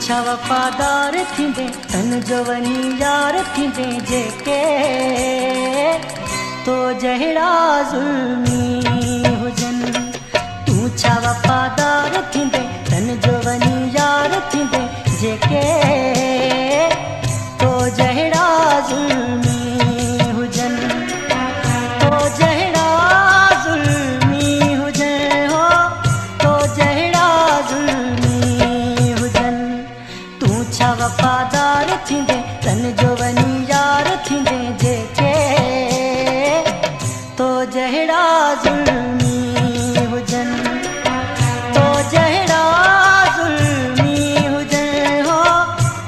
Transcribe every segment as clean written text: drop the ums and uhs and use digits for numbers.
छा वफ़ादार थींदे तन जो वनी यार थींदे जेके तो जहिड़ा ज़ुल्मी हुजनि। तूं छा वफ़ादार थींदे तन जो वनी यार थींदे जेके तो जहिड़ा ज़ुल्मी हुजनि। तो जहिड़ा ज़ुल्मी हुजनि हो तो जहिड़ा ज़ुल्मी हुजनि। तूं छा वफ़ादार थींदे तन जो वनी यार थींदे जेके तो जहिड़ा ज़ुल्मी हुजनि। तो जहिड़ा ज़ुल्मी हुजनि हो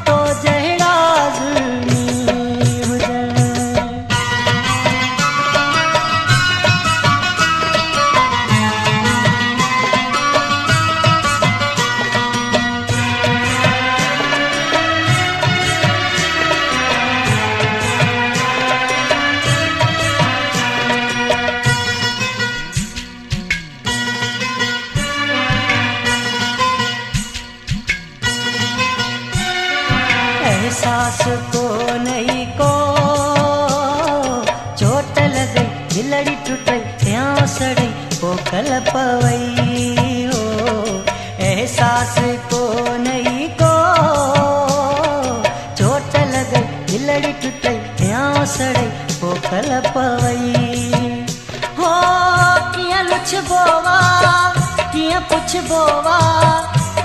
तो जहिड़ा ज़ुल्मी हुजनि। एहसास को नहीं को चोट लॻई दिलड़ी टुटई या सड़ी पोखल पवई हो। एहसास को नहीं को चोट लॻई दिलड़ी टुटई या सड़ी पोखल पवई हो। कीअं लुछबो वा कीअं पुछबो वा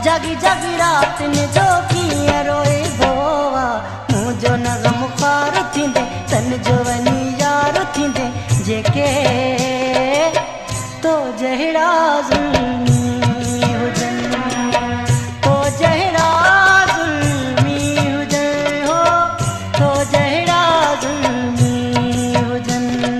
जागी जागी रातिनि जो कीअं रोइबो वा। मुंहिंजो न ग़मख़्वार थींदे तन जो वनी यार थींदे जेके तो जहिड़ा ज़ुल्मी हुजनि। तो जहिड़ा ज़ुल्मी हुजनि हो तो जहिड़ा ज़ुल्मी हुजनि।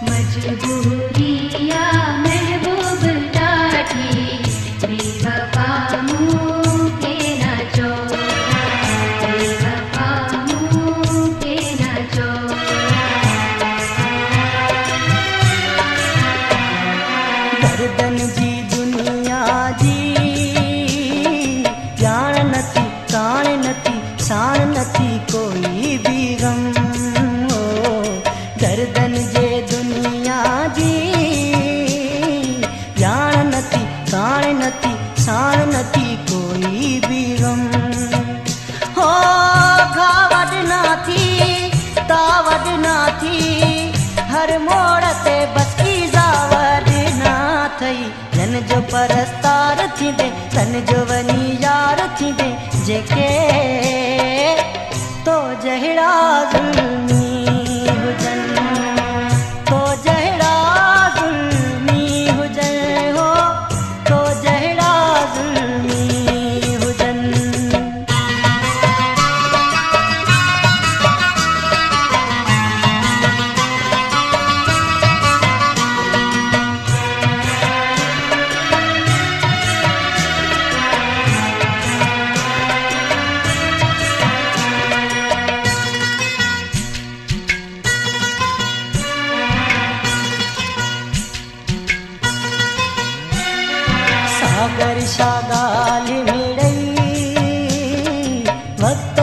मजबूरिया महबूब ॾाढी बेवफा मूं के न चओ बेवफा मूं के न चओ। गर्दन जी दुनिया जी ॼाण नथी कान नथी साण नथी कोई भी गम हो। गर्दन जे दुनिया जी ॼाण नथी कान नथी साण नथी कोई भी गम हो। घा वॾना थी ता वॾना थी हर मोड़ ते बस ईज़ा वॾना थई। जन जो परस्तार थींदे तन जो वनी यार थींदे जेके तो जहिड़ा ज़ुल्मी हुजनि। तो जहिड़ा ज़ुल्मी हुजनि हो तो जहिड़ा ज़ुल्मी हुजनि। सागर शागाल मिड़ई वक्त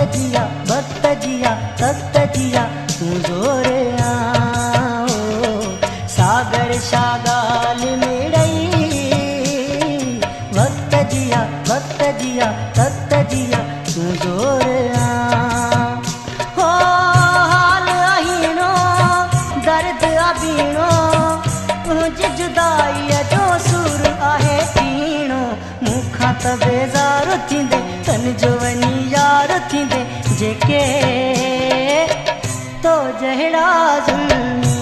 जिया तख्त जिया तूं ज़ोर आओ। सागर शागाल मिड़ई वक्त जिया तख्त जिया तूं ज़ोर आओ। हो हाल अहीणो दर्द अबीणो तुंहिंजी जुदाईअ जो सुर आहे पीणो। मूंखां त बेज़ार थींदे तन जो वनी यार थींदे जेके तो जहिड़ा ज़ुल्मी